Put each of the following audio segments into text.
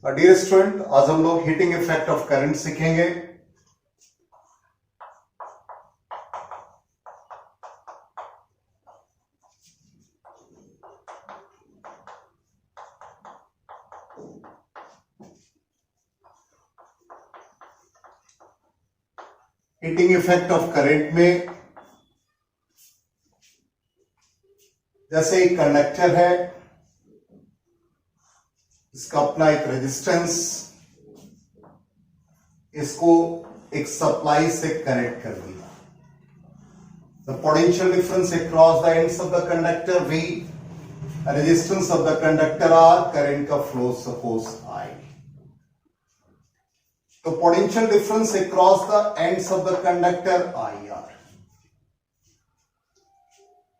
Dear student, आज हम लोग हीटिंग इफेक्ट ऑफ करंट सीखेंगे। हीटिंग इफेक्ट ऑफ करंट में जैसे एक कंडक्टर है, इसका अपना एक रेजिस्टेंस, इसको एक सप्लाई से कनेक्ट कर दिया। The potential difference across the ends of the conductor V, resistance of the conductor R, current का फ्लो सपोज I। तो potential difference across the ends of the conductor IR।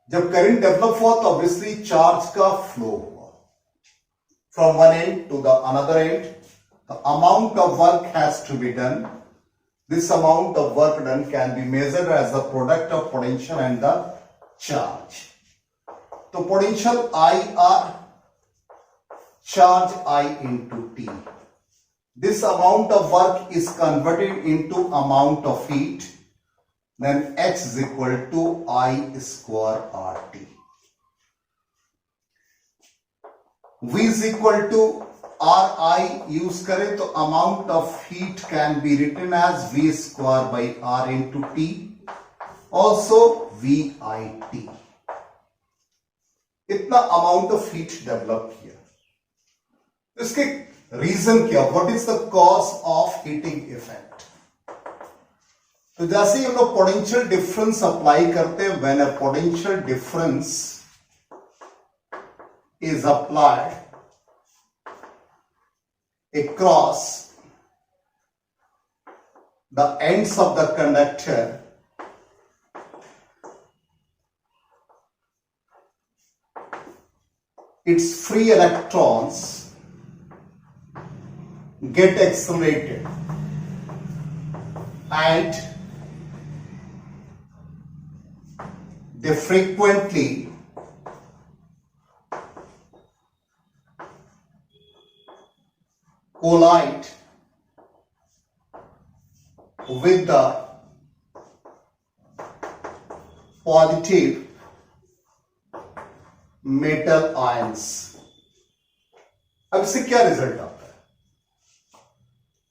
जब current develop हुआ तो obviously charge का flow हुआ from one end to the another end. The amount of work has to be done. This amount of work done can be measured as the product of potential and the charge. So potential IR, charge I into T. This amount of work is converted into amount of heat. Then H is equal to I square RT. V is equal to RI use करें तो amount of heat can be written as V square by R into T, also VIT। इतना amount of heat develop किया। इसके reason क्या? What is the cause of heating effect? तो जैसे ही हम लोग पोटेंशियल डिफरेंस अप्लाई करते हैं, when a potential difference is applied across the ends of the conductor, its free electrons get accelerated and they frequently collide with the positive metal ions। अब इससे क्या result आता है?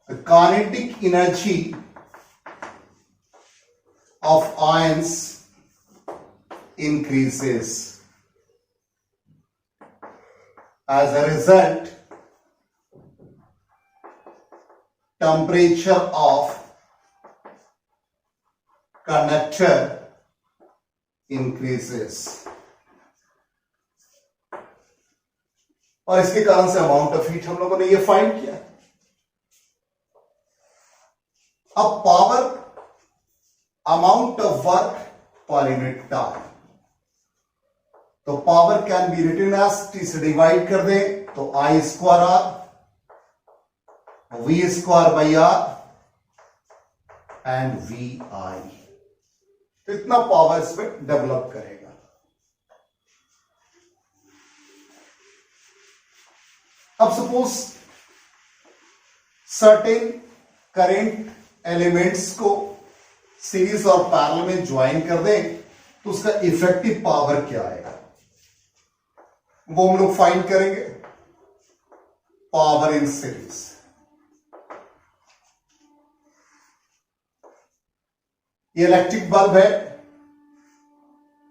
The kinetic energy of ions increases. As a result, temperature of conductor increases और इसके कारण से amount of heat हम लोगों ने ये फाइंड किया। अब power, amount of work per unit time, तो power can be written as T से डिवाइड कर दें तो I square R, V square by R and VI। तो इतना पावर इसमें डेवलप करेगा। अब सपोज सर्टेन करंट एलिमेंट्स को सीरीज और पैरेलल में ज्वाइन कर दें तो उसका इफेक्टिव पावर क्या आएगा, वो हम लोग फाइंड करेंगे। पावर इन सीरीज, ये इलेक्ट्रिक बल्ब है,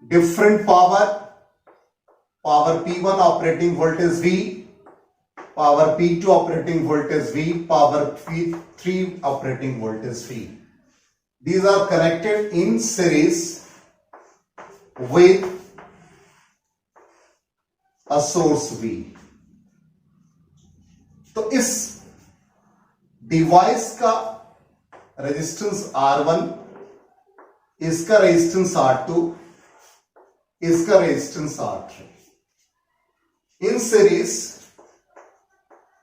different power, power P1 operating voltage V, power P2 operating voltage V, power P3 operating voltage V। These are connected in series with a source V। तो इस device का resistance R1, इसका resistance R2, इसका resistance R3। In series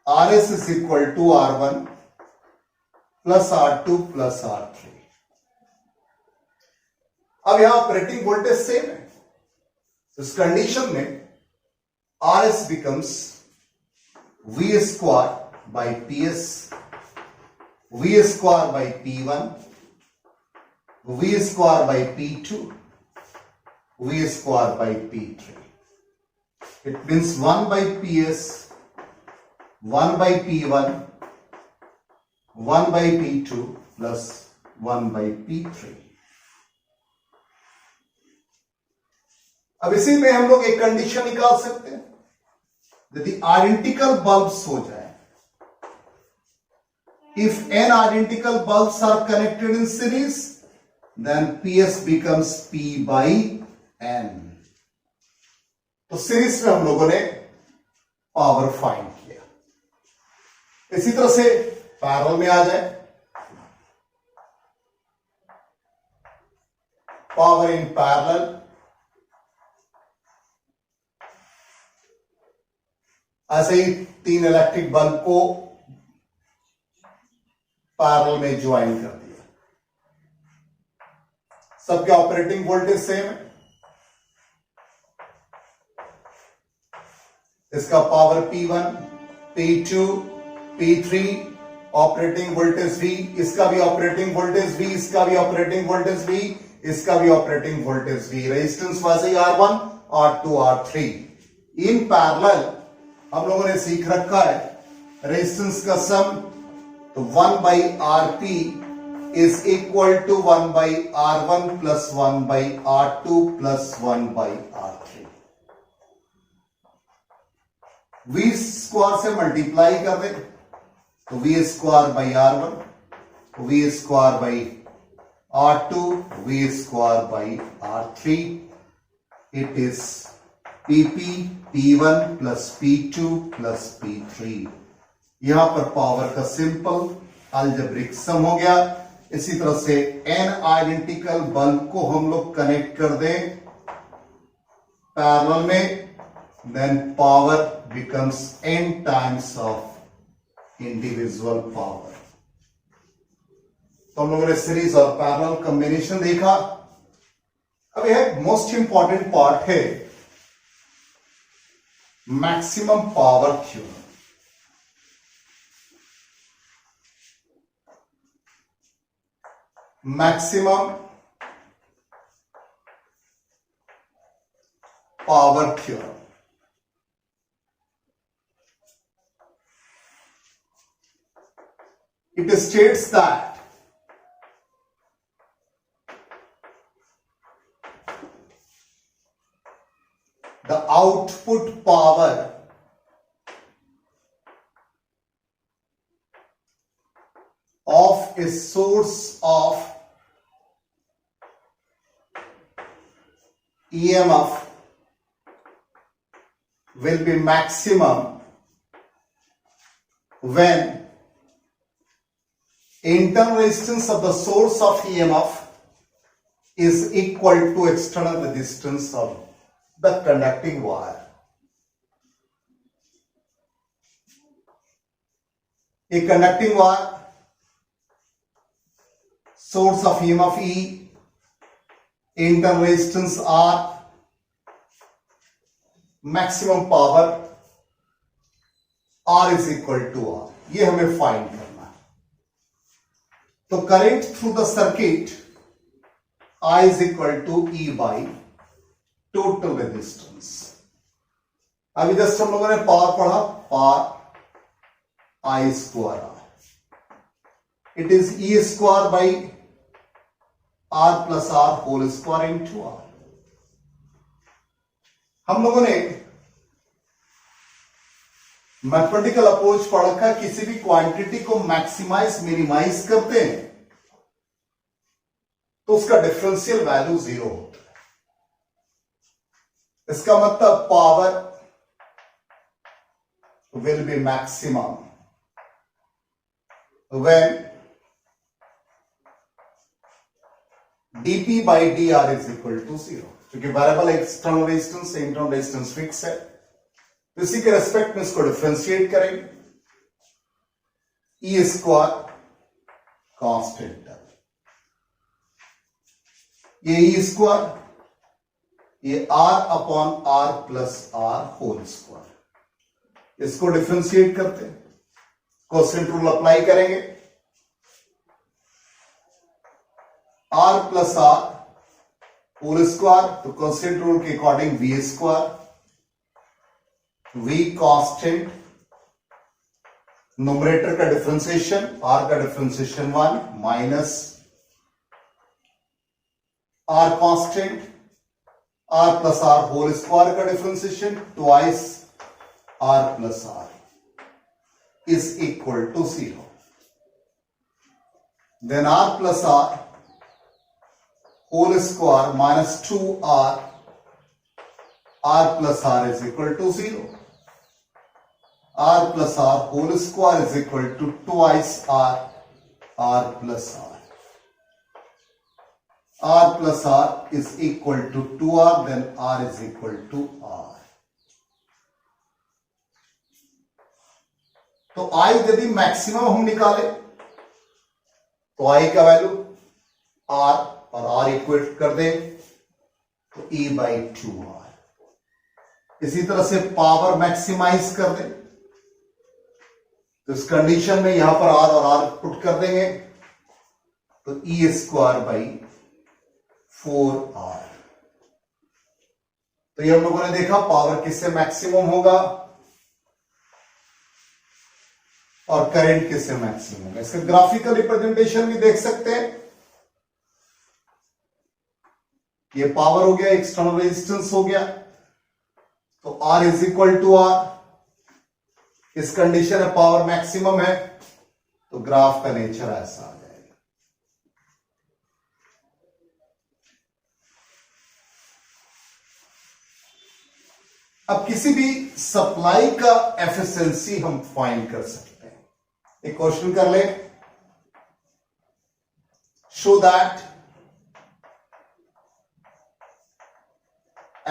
RS is equal to R1 plus R2 plus R3। अब यहां operating voltage same है, इस condition में RS becomes V square by PS, V square by P1, V square by P2, V square by P3. It means 1 by PS, 1 by P1, 1 by P2 plus 1 by P3. अब इसी में हम लोग एक condition निकाल सकते हैं, यदि आइडेंटिकल बल्ब्स हो जाए, if n identical bulbs are connected in series, then PS becomes P by n. तो सीरीज में हम लोगों ने पावर फाइंड किया। इसी तरह से पैरेलल में आ जाए, पावर इन पैरेलल, ऐसे ही 3 इलेक्ट्रिक बल्ब को पैरेलल में ज्वाइन कर दिया, सबके ऑपरेटिंग वोल्टेज सेम है, इसका power P1, P2, P3, operating voltage V, इसका भी ऑपरेटिंग वोल्टेज V, इसका भी ऑपरेटिंग वोल्टेज V, इसका भी ऑपरेटिंग वोल्टेज V, रेजिस्टेंस वैसे ही R1, R2, R3। In parallel हम लोगों ने सीख रखा है रेजिस्टेंस का सम, तो 1 by Rp is equal to 1 by R1 plus 1 by R2 plus 1 by R3। V square से मल्टीप्लाई कर दे तो V square by R1, V square by R2, V square by R3, it is PP P1 plus P2 plus P3। यहां पर power का simple algebraic सम हो गया। इसी तरह से n आइडेंटिकल बल्ब को हम लोग कनेक्ट कर दें पैरेलल में, then power becomes n times of individual power. तो हम लोगों ने सीरीज और पैरेलल कॉम्बिनेशन देखा। अब यह मोस्ट इंपॉर्टेंट पार्ट है maximum power theorem. Maximum power theorem. It states that the output power of a source of EMF will be maximum when internal resistance of the source of EMF is equal to external resistance of the conducting wire। A conducting wire, source of EMF E, internal resistance R, maximum power R is equal to R, ये हमें find करना है। तो current through the circuit I is equal to E by total resistance. अभी just हम लोगों ने power पढ़ा, power I square R, it is E square by R plus R whole square into R। हम लोगों ने मैथमेटिकल अप्रोच पढ़ रखा है, किसी भी क्वांटिटी को मैक्सिमाइज मिनिमाइज करते हैं तो उसका डिफरेंशियल वैल्यू 0 होता है। इसका मतलब power will be maximum when dp by dr is equal to 0। क्योंकि variable external resistance internal resistance fix है, तो इसी के रेस्पेक्ट में इसको डिफरेंशिएट करेंगे। ई स्क्वायर कांस्टेंट, ये ई स्क्वायर, ये R upon R plus R whole square, इसको डिफरेंशिएट करते हैं क्वोशिएंट रूल अप्लाई करेंगे, R plus R whole square, तो क्वोशिएंट रूल के according V square, V constant, numerator का डिफरेंशिएशन, R का differentiation 1 minus R constant, R plus R whole square का differentiation twice R plus R is equal to 0. Then R plus R whole square minus 2R, R plus R is equal to 0. R plus R whole square is equal to twice R, R plus R. R plus R is equal to 2R, then R is equal to R. तो आई यदि maximum हम निकाले तो आई का value are और are equate कर दे तो ई by 2R। इसी तरह से पावर मैक्सिमाइज कर दे तो इस कंडीशन में यहां पर आर और आर पुट कर देंगे तो ई स्क्वायर बाई 4R। तो ये हम लोगों ने देखा पावर किससे मैक्सिमम होगा और करंट किससे मैक्सिमम होगा। इसका ग्राफिकल रिप्रेजेंटेशन भी देख सकते हैं। ये पावर हो गया, एक्सटर्नल रेजिस्टेंस हो गया, तो R is equal to R। इस कंडीशन में पावर मैक्सिमम है तो ग्राफ का नेचर ऐसा आ जाएगा। अब किसी भी सप्लाई का एफिशिएंसी हम फाइंड कर सकते हैं। एक क्वेश्चन कर ले, show that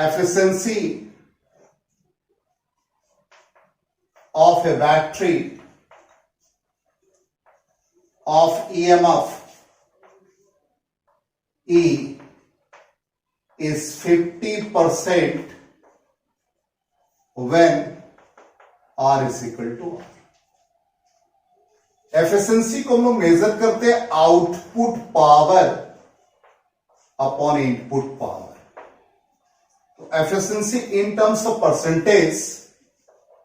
efficiency of a battery of EMF E is 50% when R is equal to R। Efficiency को हम लोग मेजर करते हैं output power upon input power. तो efficiency in terms of percentage,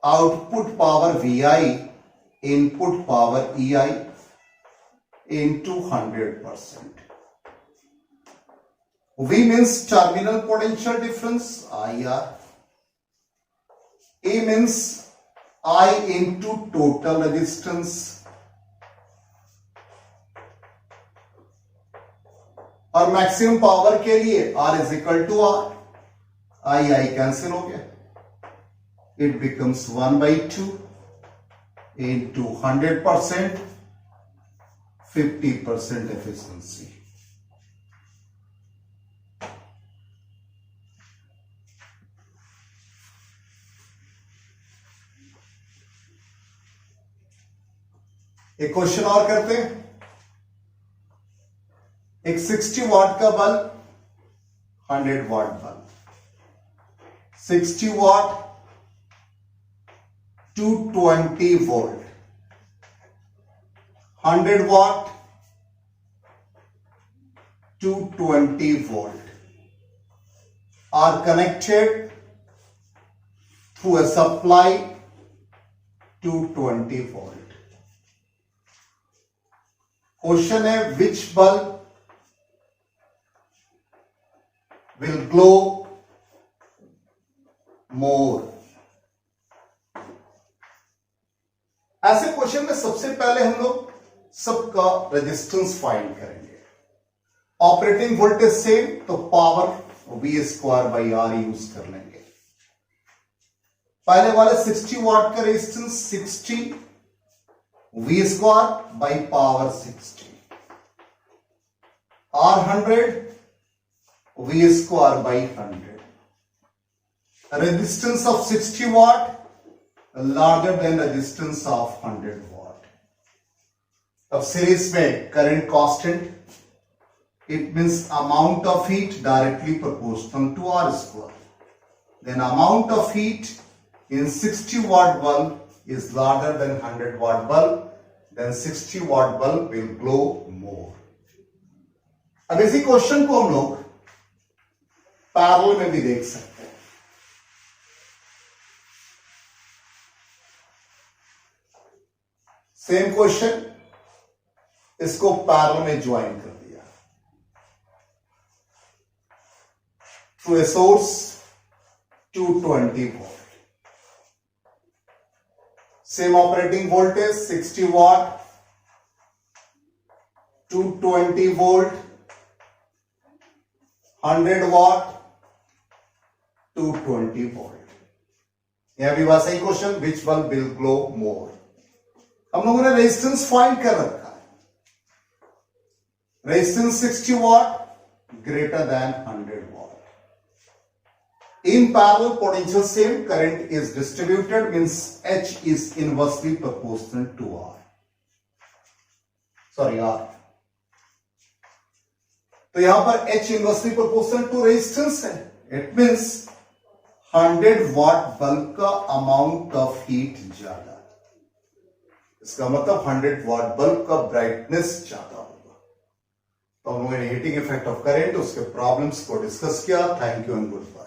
output power VI, input power EI into 100%। V means terminal potential difference IR, A means I into total resistance, और maximum power के लिए R is equal to R, I cancel हो गया, it becomes 1/2 into 100%, 50% efficiency. एक question और करते हैं। एक 60 वाट का bulb, 100 watt bulb, 60 watt 220 volt, 100 watt 220 volt are connected through a supply 220 volt. Question है, which bulb will glow more? ऐसे क्वेश्चन में सबसे पहले हम लोग सबका रेजिस्टेंस फाइंड करेंगे। ऑपरेटिंग वोल्टेज सेम तो power V square by R use कर लेंगे। पहले वाले 60 वाट का resistance 60 V square by power 60, R 100 V square by 100। Resistance of 60 watt larger than resistance of 100 watt. अब सीरीज में current constant, it means amount of heat directly proportional to R square. Then amount of heat in 60 watt bulb is larger than 100 watt bulb, then 60 watt bulb will glow more. अब इसी question को हम लोग parallel में भी देख सकते हैं. सेम क्वेश्चन, इसको पैरेलल में ज्वाइन कर दिया. Through a source 220 volt. Same operating voltage 60 watt, 220 volt, 100 watt, 220 volt. यहां भी वैसा ही question, which bulb will glow more. हम लोगों ने रेजिस्टेंस फाइंड कर रखा है. Resistance 60 watt greater than 100 watt. In parallel, potential same, current is distributed, means H is inversely proportional to R. Sorry, R. तो यहां पर H inversely proportional to resistance है. It means 100 watt बल्ब का amount of heat ज्यादा. इसका मतलब 100 watt bulb का brightness ज्यादा होगा. तो हम लोगों ने हीटिंग इफेक्ट ऑफ करंट, उसके प्रॉब्लम्स को डिस्कस किया. Thank you and good bye.